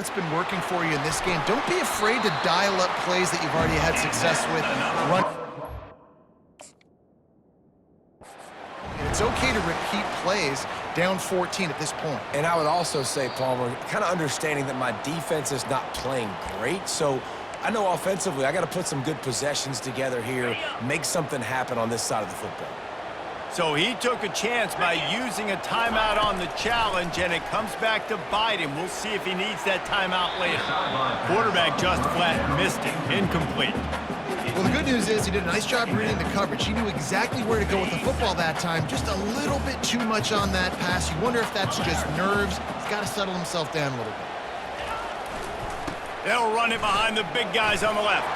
What's been working for you in this game? Don't be afraid to dial up plays that you've already had success with. And it's okay to repeat plays down 14 at this point. And I would also say, Palmer, kind of understanding that my defense is not playing great, so I know offensively I got to put some good possessions together here, make something happen on this side of the football. So he took a chance by using a timeout on the challenge, and it comes back to bite him. We'll see if he needs that timeout later. Quarterback just flat missed it. Incomplete. Well, the good news is he did a nice job reading the coverage. He knew exactly where to go with the football that time. Just a little bit too much on that pass. You wonder if that's just nerves. He's got to settle himself down a little bit. They'll run it behind the big guys on the left.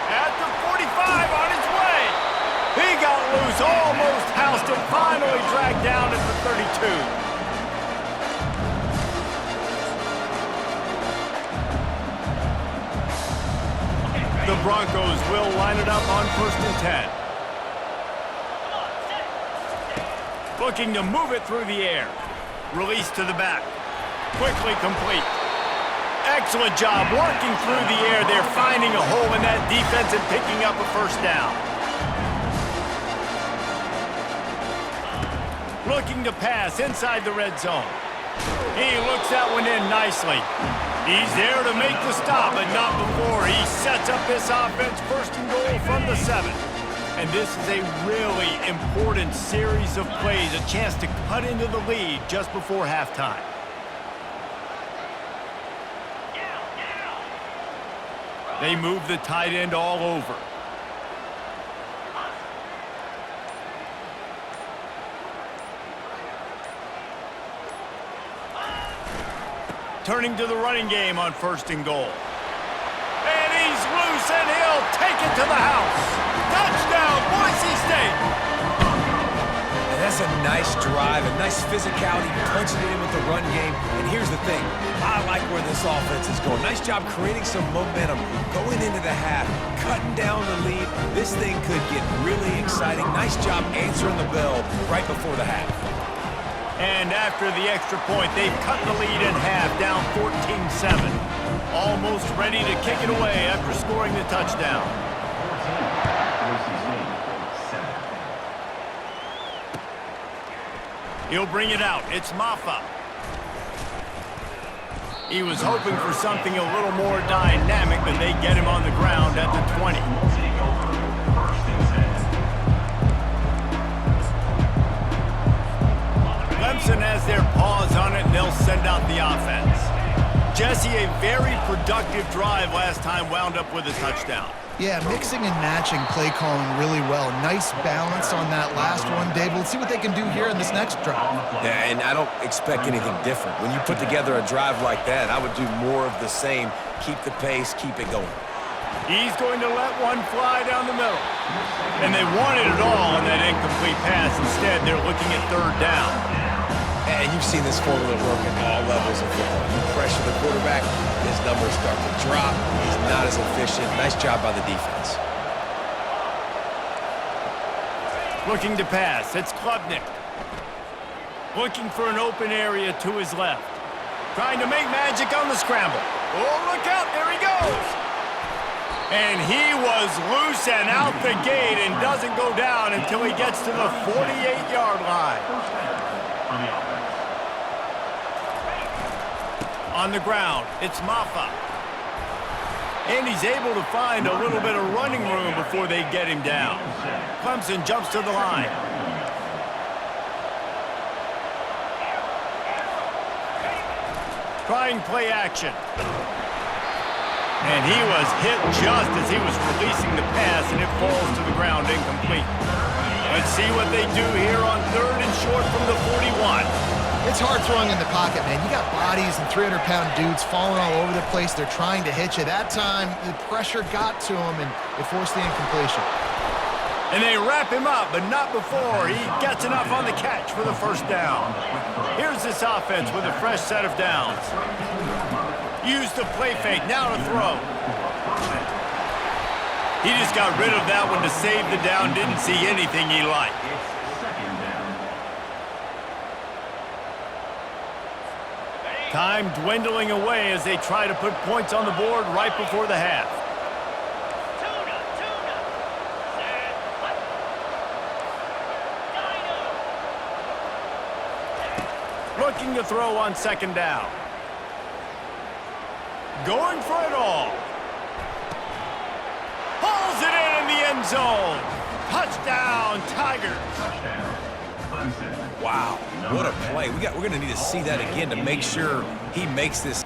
At the 45 on his way. He got loose, almost housed it, finally dragged down at the 32. The Broncos will line it up on 1st and 10. Looking to move it through the air. Release to the back. Quickly complete. Excellent job working through the air. They're finding a hole in that defense and picking up a first down. Looking to pass inside the red zone. He looks that one in nicely. He's there to make the stop, but not before. He sets up this offense 1st and goal from the 7. And this is a really important series of plays, a chance to cut into the lead just before halftime. They move the tight end all over. Turning to the running game on 1st and goal. And he's loose, and he'll take it to the house. Touchdown, Boise State! And that's a nice drive, a nice physicality, punching it in with the run game. And here's the thing, I like where this offense is going. Nice job creating some momentum, going into the half, cutting down the lead. This thing could get really exciting. Nice job answering the bell right before the half. And after the extra point, they've cut the lead in half, down 14-7. Almost ready to kick it away after scoring the touchdown. He'll bring it out. It's Maffa. He was hoping for something a little more dynamic, but they get him on the ground at the 20. Clemson has their paws on it, and they'll send out the offense. Jesse, a very productive drive last time, wound up with a touchdown. Yeah, mixing and matching play calling really well. Nice balance on that last one, Dave. Let's see what they can do here in this next drive. Yeah, and I don't expect anything different. When you put together a drive like that, I would do more of the same. Keep the pace, keep it going. He's going to let one fly down the middle. And they wanted it all on that incomplete pass. Instead, they're looking at 3rd down. And you've seen this formula work at all levels of football. You pressure the quarterback, his numbers start to drop. He's not as efficient. Nice job by the defense. Looking to pass. It's Klubnik. Looking for an open area to his left. Trying to make magic on the scramble. Oh, look out. There he goes. And he was loose and out the gate and doesn't go down until he gets to the 48-yard line. On the ground, it's Maffa. And he's able to find a little bit of running room before they get him down. Clemson jumps to the line. Trying play action. And he was hit just as he was releasing the pass, and it falls to the ground incomplete. Let's see what they do here on 3rd and short from the 41. It's hard throwing in the pocket, man. You got bodies and 300-pound dudes falling all over the place. They're trying to hit you. That time, the pressure got to him, and it forced the incompletion. And they wrap him up, but not before he gets enough on the catch for the 1st down. Here's this offense with a fresh set of downs. Use the play fake, now to throw. He just got rid of that one to save the down, didn't see anything he liked. Time dwindling away as they try to put points on the board right before the half. Looking to throw on second down. Going for it all. Pulls it in the end zone. Touchdown, Tigers. Wow, what a play. We're going to need to see that again to make sure he makes this.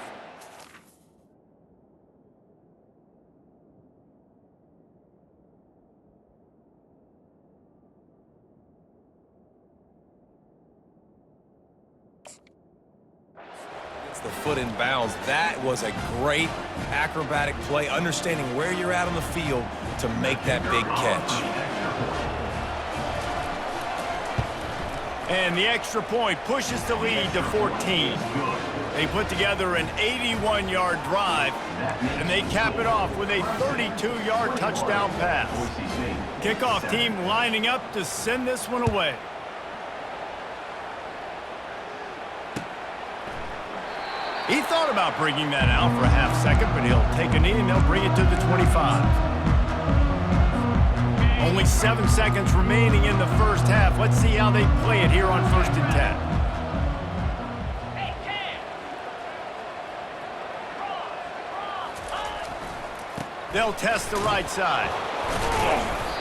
It's the foot in bounds. That was a great acrobatic play, understanding where you're at on the field to make that big catch. And the extra point pushes the lead to 14. They put together an 81-yard drive, and they cap it off with a 32-yard touchdown pass. Kickoff team lining up to send this one away. He thought about bringing that out for a half second, but he'll take a knee and they'll bring it to the 25. Only 7 seconds remaining in the first half. Let's see how they play it here on 1st and 10. They'll test the right side.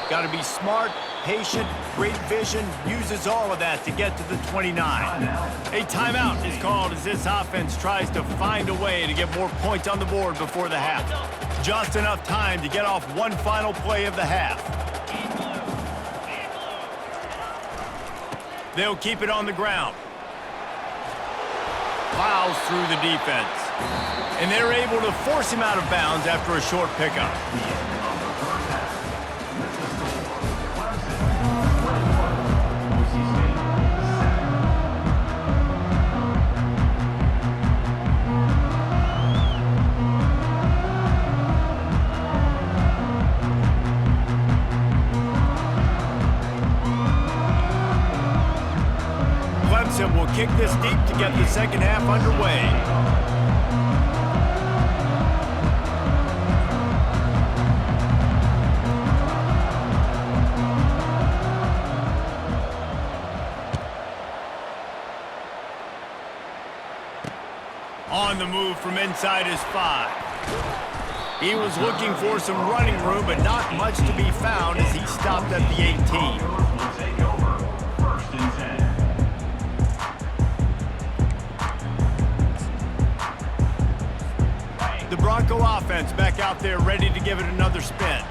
Got to be smart, patient, great vision, uses all of that to get to the 29. A timeout is called as this offense tries to find a way to get more points on the board before the half. Just enough time to get off one final play of the half. They'll keep it on the ground. Plows through the defense. And they're able to force him out of bounds after a short pickup. Clemson will kick this deep to get the second half underway. On the move from inside his 5. He was looking for some running room, but not much to be found as he stopped at the 18. The Bronco offense back out there ready to give it another spin.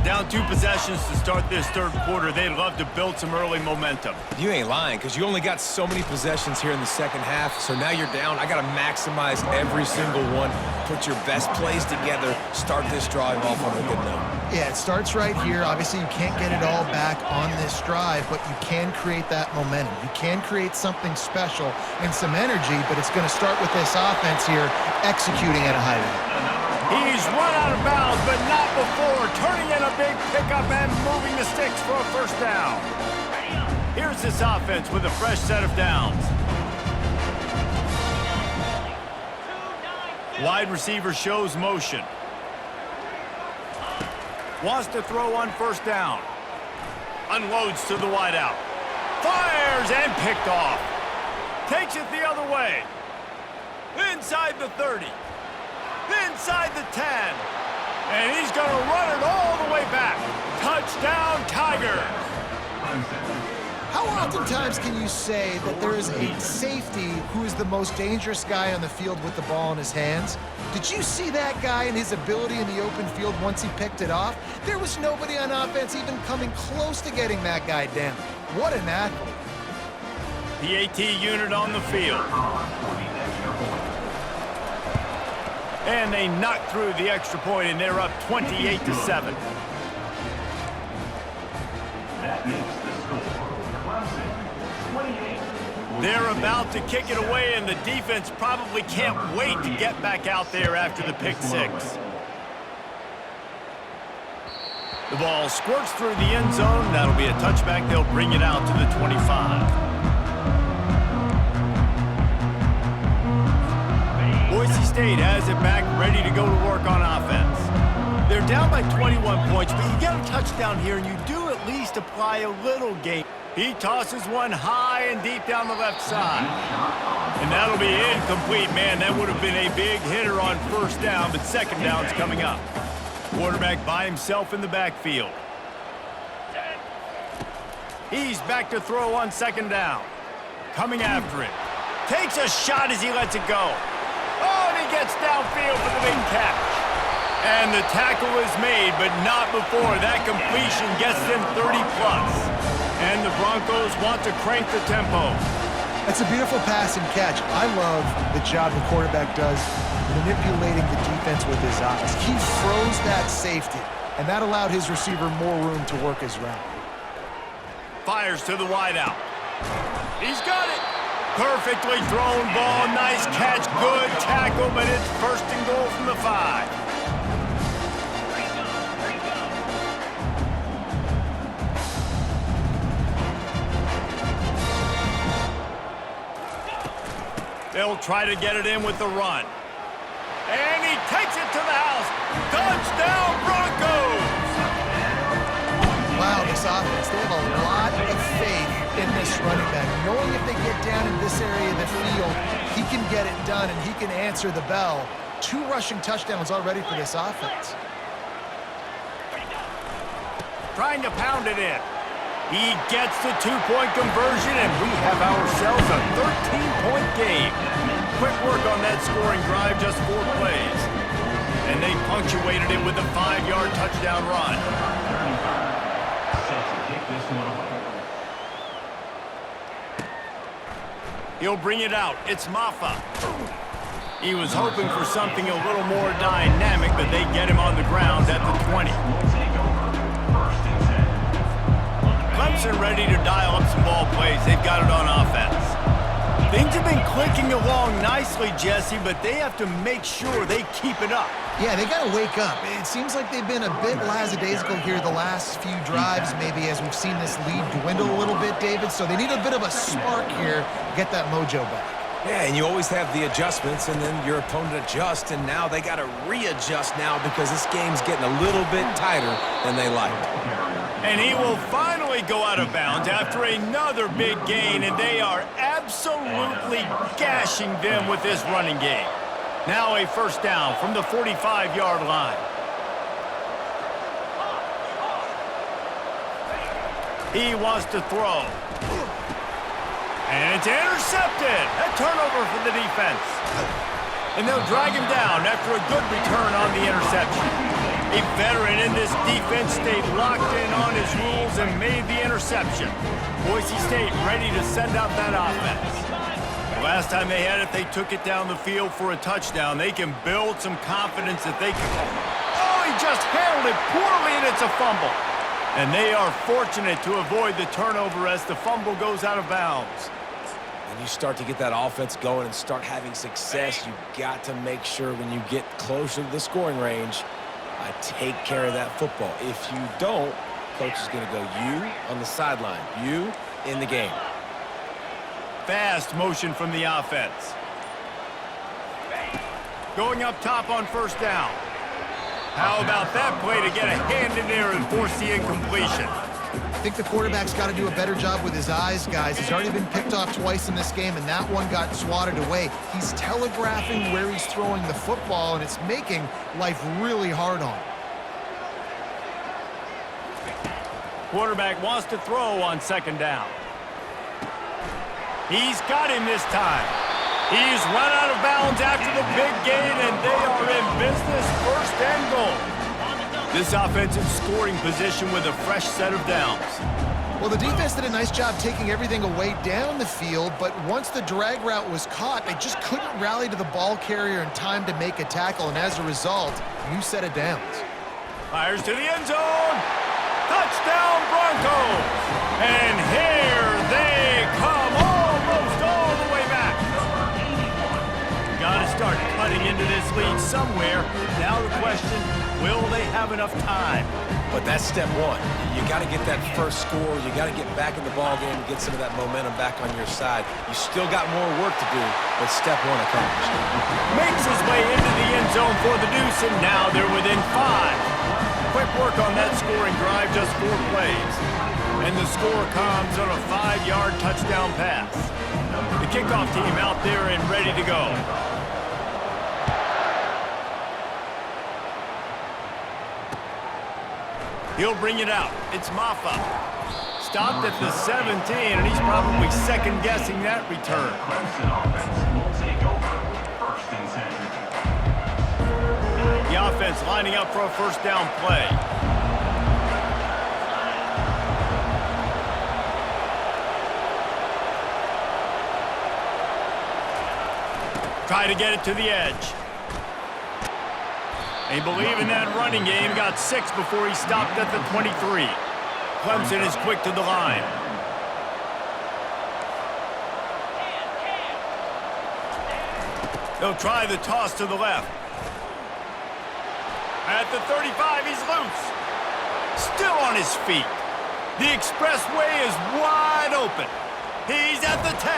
Down 2 possessions to start this third quarter. They'd love to build some early momentum. You ain't lying, because you only got so many possessions here in the second half, so now you're down. I got to maximize every single one, put your best plays together, start this drive off on a good note. Yeah, it starts right here. Obviously, you can't get it all back on this drive, but you can create that momentum. You can create something special and some energy, but it's going to start with this offense here executing at a high level. He's run out of bounds, but not before. Turning in a big pickup and moving the sticks for a first down. Here's this offense with a fresh set of downs. Wide receiver shows motion. Wants to throw on first down. Unloads to the wideout. Fires and picked off. Takes it the other way. Inside the 30. Inside the 10. And he's going to run it all the way back. Touchdown, Tigers. How oftentimes can you say that there is a safety who is the most dangerous guy on the field with the ball in his hands? Did you see that guy and his ability in the open field once he picked it off? There was nobody on offense even coming close to getting that guy down. What an athlete. The AT unit on the field. And they knock through the extra point, and they're up 28-7. That makes the score. Clemson, 28. They're about to kick it away, and the defense probably can't wait to get back out there after the pick 6. The ball squirts through the end zone. That'll be a touchback. They'll bring it out to the 25. State has it back, ready to go to work on offense. They're down by 21 points, but you get a touchdown here, and you do at least apply a little game. He tosses one high and deep down the left side. And that'll be incomplete. Man, that would have been a big hitter on first down, but second down's coming up. Quarterback by himself in the backfield. He's back to throw on second down. Coming after it. Takes a shot as he lets it go. Oh, and he gets downfield for the big catch. And the tackle is made, but not before that completion gets them 30+. And the Broncos want to crank the tempo. That's a beautiful pass and catch. I love the job the quarterback does manipulating the defense with his eyes. He froze that safety, and that allowed his receiver more room to work his route. Fires to the wideout. He's got it. Perfectly thrown ball. Nice catch. Good tackle, but it's first and goal from the 5. They'll try to get it in with the run. And he takes it to the house. Touchdown, Broncos! Wow, this offense, they have a lot of faith in this running back. Knowing if they get down in this area of the field, he can get it done and he can answer the bell. 2 rushing touchdowns already for this offense. Trying to pound it in. He gets the 2-point conversion, and we have ourselves a 13-point game. Quick work on that scoring drive, just 4 plays. And they punctuated it with a 5-yard touchdown run. Set to kick this one away. He'll bring it out. It's Maffa. He was hoping for something a little more dynamic, but they get him on the ground at the 20. Clemson ready to dial up some ball plays. They've got it on offense. Things have been clicking along nicely, Jesse, but they have to make sure they keep it up. Yeah, they got to wake up. It seems like they've been a bit lackadaisical here the last few drives, maybe as we've seen this lead dwindle a little bit, David. So they need a bit of a spark here to get that mojo back. Yeah, and you always have the adjustments, and then your opponent adjusts, and now they got to readjust now because this game's getting a little bit tighter than they liked. And he will finally go out of bounds after another big gain, and they are absolutely gashing them with this running game. Now a first down from the 45-yard line. He wants to throw. And it's intercepted. A turnover for the defense. And they'll drag him down after a good return on the interception. A veteran in this defense stayed locked in on his rules and made the interception. Boise State ready to send out that offense. The last time they had it, they took it down the field for a touchdown. They can build some confidence that they can... Oh, he just handled it poorly, and it's a fumble. And they are fortunate to avoid the turnover as the fumble goes out of bounds. When you start to get that offense going and start having success, you got to make sure when you get closer to the scoring range, take care of that football. If you don't, coach is going to go you on the sideline, you in the game. Fast motion from the offense. Going up top on first down. How about that play to get a hand in there and force the incompletion? I think the quarterback's got to do a better job with his eyes, guys. He's already been picked off twice in this game, and that one got swatted away. He's telegraphing where he's throwing the football, and it's making life really hard on him. Quarterback wants to throw on second down. He's got him this time. He's run out of bounds after the big gain, and they are in business, first and goal. This offensive scoring position with a fresh set of downs. Well, the defense did a nice job taking everything away down the field, but once the drag route was caught, they just couldn't rally to the ball carrier in time to make a tackle, and as a result, new set of downs. Fires to the end zone. Touchdown, Broncos. And here they come, almost all the way back. Got to start cutting into this lead somewhere. Now the question, will they have enough time? But that's step one. You got to get that first score. You got to get back in the ball game and get some of that momentum back on your side. You still got more work to do, but step one accomplished. Makes his way into the end zone for the deuce, and now they're within 5. Quick work on that scoring drive, just 4 plays. And the score comes on a 5-yard touchdown pass. The kickoff team out there and ready to go. He'll bring it out. It's Maffa. Stopped at the 17, and he's probably second-guessing that return. Clemson offense will take over. First and 10. The offense lining up for a first down play. Try to get it to the edge. They believe in that running game. Got 6 before he stopped at the 23. Clemson is quick to the line. They'll try the toss to the left. At the 35, he's loose. Still on his feet. The expressway is wide open. He's at the 10.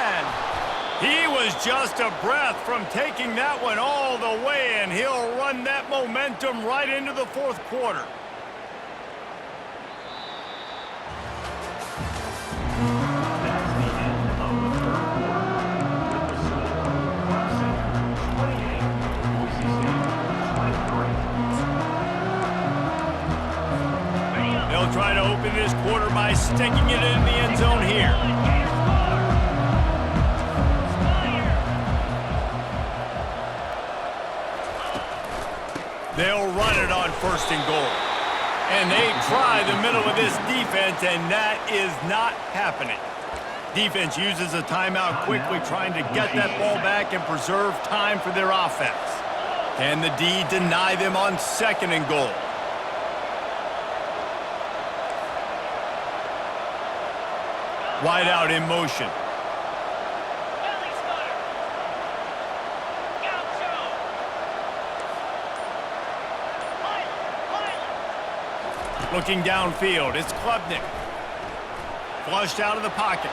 He was just a breath from taking that one all the way, and he'll run that momentum right into the 4th quarter. That's the end of the 3rd quarter. With the score, Clemson 28, Boise State 23. They'll try to open this quarter by sticking it in the end zone here. They'll run it on 1st and goal. And they try the middle of this defense, and that is not happening. Defense uses a timeout quickly, trying to get that ball back and preserve time for their offense. Can the D deny them on 2nd and goal? Wide out in motion. Looking downfield, it's Klubnik. Flushed out of the pocket.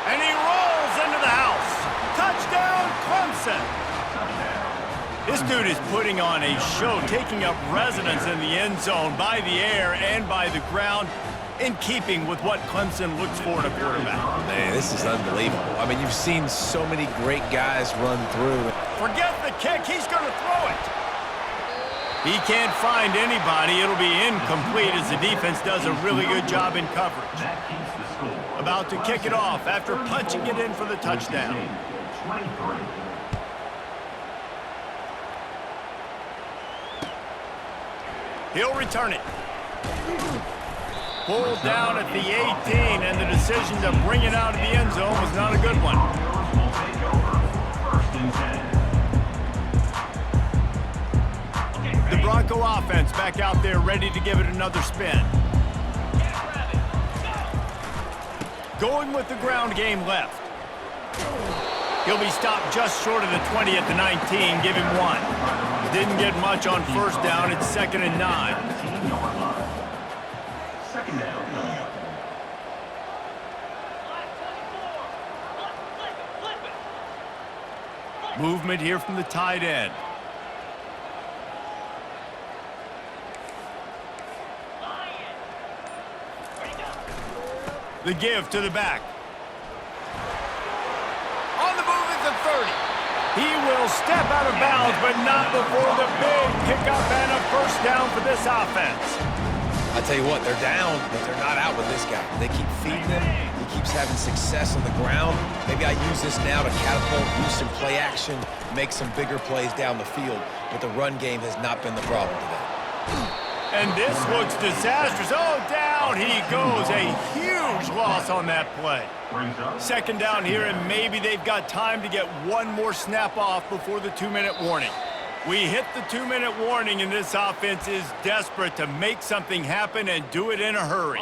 And he rolls into the house. Touchdown, Clemson! This dude is putting on a show, taking up residence in the end zone by the air and by the ground, in keeping with what Clemson looks for in a quarterback. Man, this is unbelievable. I mean, you've seen so many great guys run through. Forget the kick, he's going to throw it. He can't find anybody. It'll be incomplete as the defense does a really good job in coverage. That keeps the score. About to kick it off after punching it in for the touchdown. 23. He'll return it. Pulled down at the 18, and the decision to bring it out of the end zone was not a good one. Will take over. First and 10. The Bronco offense back out there ready to give it another spin. Going with the ground game left. He'll be stopped just short of the 20 at the 19. Give him 1. Didn't get much on 1st down. It's 2nd and 9. 17-yard line. 2nd down. Movement here from the tight end. The give to the back. On the move at the 30. He will step out of bounds, but not before the big pickup and a first down for this offense. I tell you what, they're down, but they're not out with this guy. They keep feeding him. He keeps having success on the ground. Maybe I use this now to catapult, use some play action, make some bigger plays down the field. But the run game has not been the problem today. And this looks disastrous. Oh, down he goes. A huge loss on that play. 2nd down here, and maybe they've got time to get 1 more snap off before the 2-minute warning. We hit the 2-minute warning, and this offense is desperate to make something happen and do it in a hurry.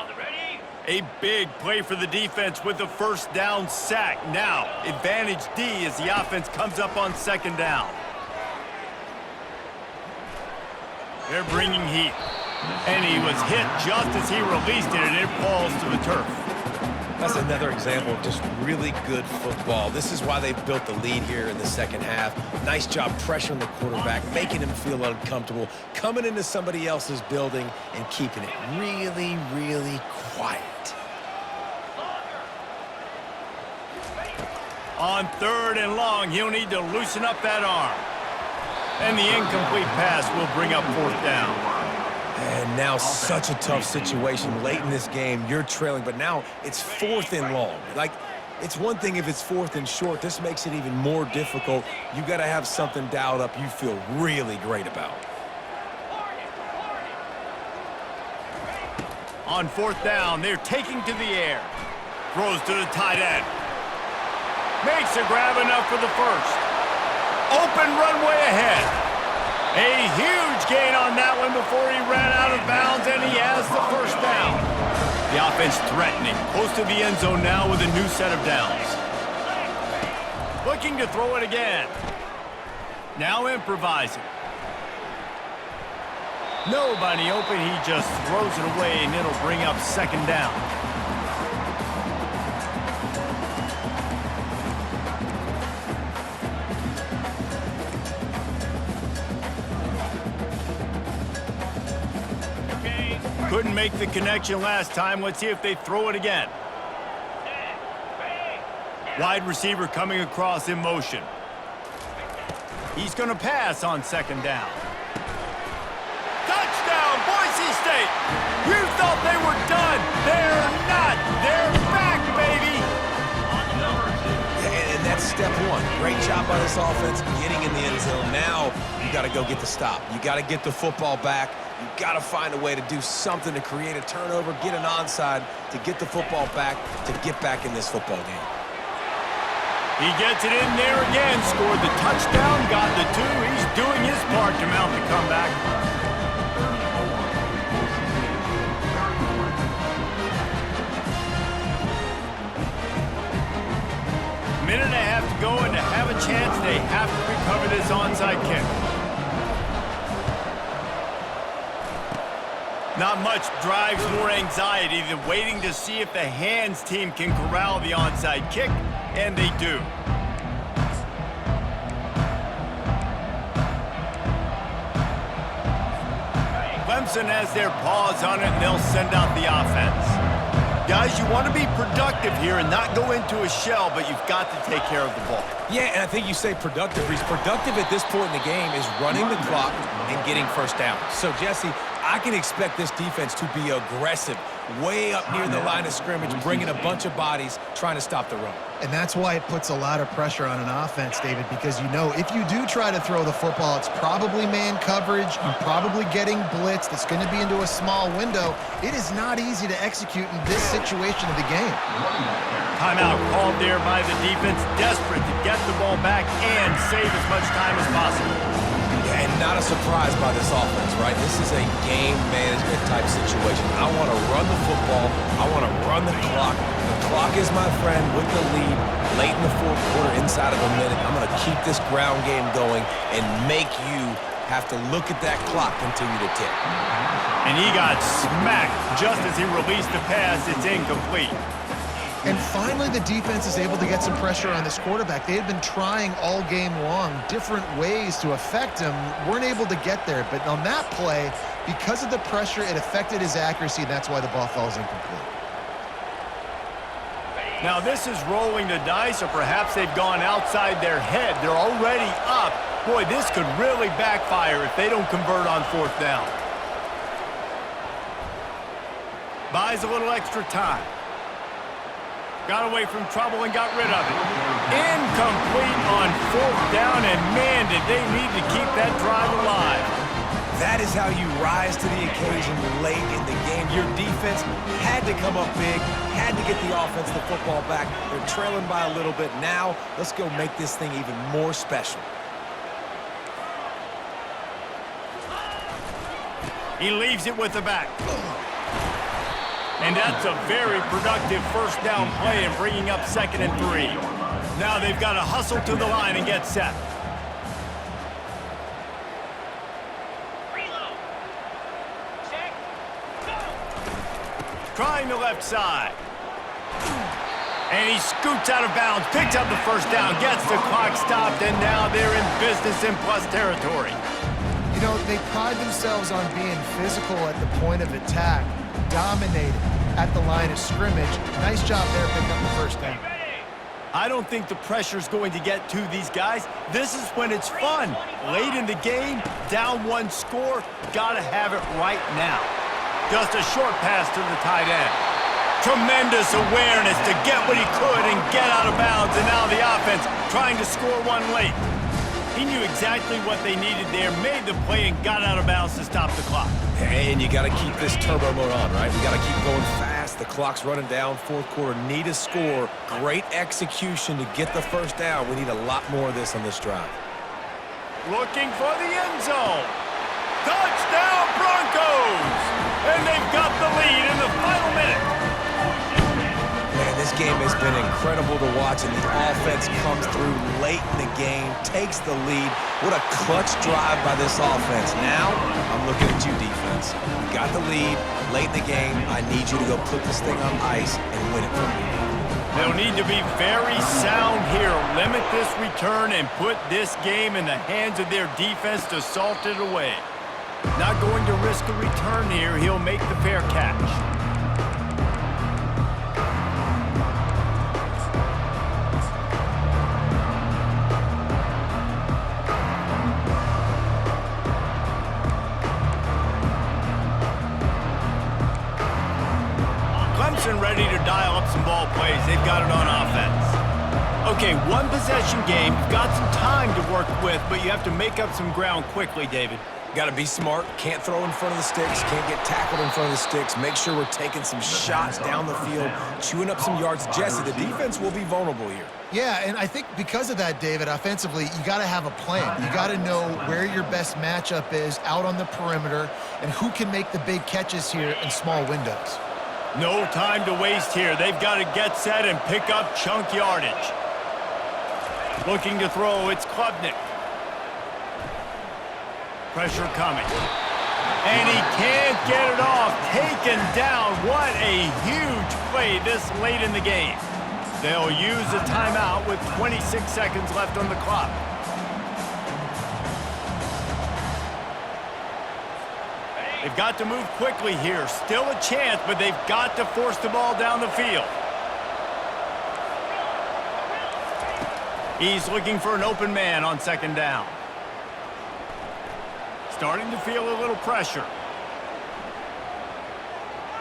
A big play for the defense with the first down sack. Now, advantage D as the offense comes up on 2nd down. They're bringing heat. And he was hit just as he released it, and it falls to the turf. That's another example of just really good football. This is why they've built the lead here in the second half. Nice job pressuring the quarterback, making him feel uncomfortable, coming into somebody else's building and keeping it really, really quiet. On 3rd and long, he'll need to loosen up that arm. And the incomplete pass will bring up 4th down. And now such a tough situation late in this game. You're trailing, but now it's 4th and long. Like, it's one thing if it's 4th and short. This makes it even more difficult. You got to have something dialed up you feel really great about. On 4th down, they're taking to the air. Throws to the tight end. Makes a grab enough for the first. Open runway ahead. A huge gain on that one before he ran out of bounds, and he has the first down. The offense threatening, close to the end zone now with a new set of downs. Looking to throw it again. Now improvising. Nobody open, he just throws it away, and it'll bring up 2nd down. Couldn't make the connection last time. Let's see if they throw it again. Wide receiver coming across in motion. He's going to pass on 2nd down. Touchdown, Boise State! You thought they were done. They're not. They're back, baby! Yeah, and that's step one. Great job by this offense getting in the end zone. Now you got to go get the stop. You got to get the football back. You've got to find a way to do something to create a turnover, get an onside, to get the football back, to get back in this football game. He gets it in there again, scored the touchdown, got the 2. He's doing his part to mount the comeback. Minute and a half to go, and to have a chance, they have to recover this onside kick. Not much drives more anxiety than waiting to see if the hands team can corral the onside kick, and they do. Clemson has their paws on it, and they'll send out the offense. Guys, you want to be productive here and not go into a shell, but you've got to take care of the ball. Yeah, and I think you say productive. Reese, productive at this point in the game is running the clock and getting first down. So, Jesse, I can expect this defense to be aggressive, way up near the line of scrimmage, bringing a bunch of bodies, trying to stop the run. And that's why it puts a lot of pressure on an offense, David, because you know if you do try to throw the football, it's probably man coverage, you're probably getting blitzed, it's going to be into a small window. It is not easy to execute in this situation of the game. Timeout called there by the defense, desperate to get the ball back and save as much time as possible. Yeah, and not a surprise by this offense, right? This is a game management type situation. I want to run the football. I want to run the clock. The clock is my friend with the lead late in the 4th quarter, inside of a minute. I'm going to keep this ground game going and make you have to look at that clock continue to tick. And he got smacked just as he released the pass. It's incomplete. And finally, the defense is able to get some pressure on this quarterback. They had been trying all game long different ways to affect him, weren't able to get there. But on that play, because of the pressure, it affected his accuracy, and that's why the ball falls incomplete. Now, this is rolling the dice, or perhaps they've gone outside their head. They're already up. Boy, this could really backfire if they don't convert on 4th down. Buys a little extra time. Got away from trouble and got rid of it. Incomplete on 4th down, and man, did they need to keep that drive alive. That is how you rise to the occasion late in the game. Your defense had to come up big, had to get the offense the football back. They're trailing by a little bit. Now, let's go make this thing even more special. He leaves it with the back. And that's a very productive first down play and bringing up 2nd and 3. Now they've got to hustle to the line and get set. trying the left side. And he scoots out of bounds, picks up the first down, gets the clock stopped, and now they're in business in plus territory. You know, they pride themselves on being physical at the point of attack, dominating at the line of scrimmage. Nice job there picking up the first down. I don't think the pressure's going to get to these guys. This is when it's fun. Late in the game, down one score, gotta have it right now. Just a short pass to the tight end. Tremendous awareness to get what he could and get out of bounds, and now the offense trying to score one late. He knew exactly what they needed there, made the play, and got out of bounds to stop the clock. And you got to keep this turbo mode on, right? We got to keep going fast. The clock's running down. Fourth quarter, need a score. Great execution to get the first down. We need a lot more of this on this drive. Looking for the end zone. Touchdown, Broncos! And they've got the lead in the final minute. Man, this game has been incredible to watch, and the offense comes through late in the game, takes the lead. What a clutch drive by this offense. Now, I'm looking at you, defense. You got the lead late in the game. I need you to go put this thing on ice and win it for me. They'll need to be very sound here. Limit this return and put this game in the hands of their defense to salt it away. Not going to risk a return here. He'll make the fair catch. Clemson ready to dial up some ball plays. They've got it on offense. Okay, one possession game. You've got some time to work with, but you have to make up some ground quickly, David. Got to be smart. Can't throw in front of the sticks. Can't get tackled in front of the sticks. Make sure we're taking some shots down the field, chewing up some yards. Jesse, the defense will be vulnerable here. Yeah, and I think because of that, David, offensively, you got to have a plan. You got to know where your best matchup is out on the perimeter and who can make the big catches here in small windows. No time to waste here. They've got to get set and pick up chunk yardage. Looking to throw, it's Klubnik. Pressure coming. And he can't get it off. Taken down. What a huge play this late in the game. They'll use a timeout with 26 seconds left on the clock. They've got to move quickly here. Still a chance, but they've got to force the ball down the field. He's looking for an open man on second down. Starting to feel a little pressure.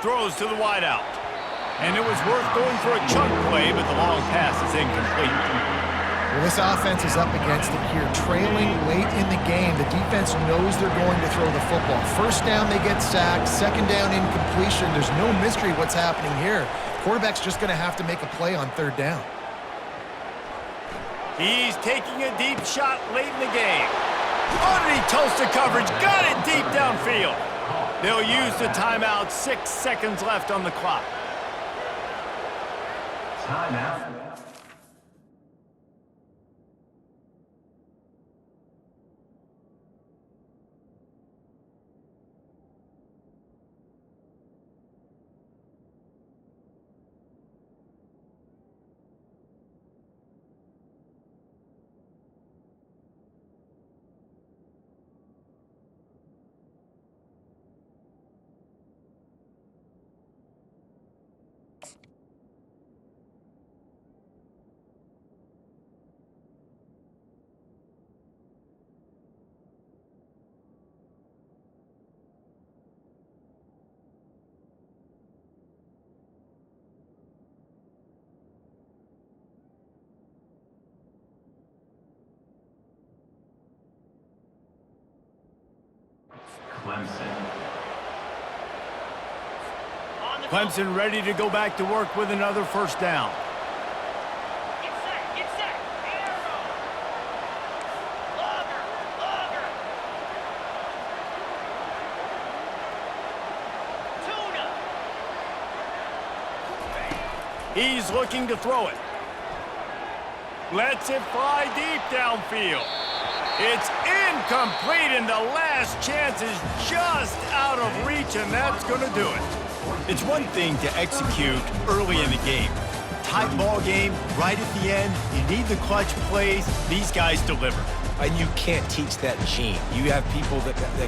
Throws to the wideout. And it was worth going for a chunk play, but the long pass is incomplete. Well, this offense is up against it here. Trailing late in the game, the defense knows they're going to throw the football. First down, they get sacked. Second down, incompletion. There's no mystery what's happening here. Quarterback's just going to have to make a play on third down. He's taking a deep shot late in the game. Underneath Tulsa coverage, got it deep downfield. They'll use the timeout, 6 seconds left on the clock. Timeout. Clemson ready to go back to work with another first down. Get set. Arrow. Logger. Tuna. He's looking to throw it. Lets it fly deep downfield. It's incomplete, and the last chance is just out of reach, and that's going to do it. It's one thing to execute early in the game. Tight ball game, right at the end, you need the clutch plays. These guys deliver. And you can't teach that gene. You have people that can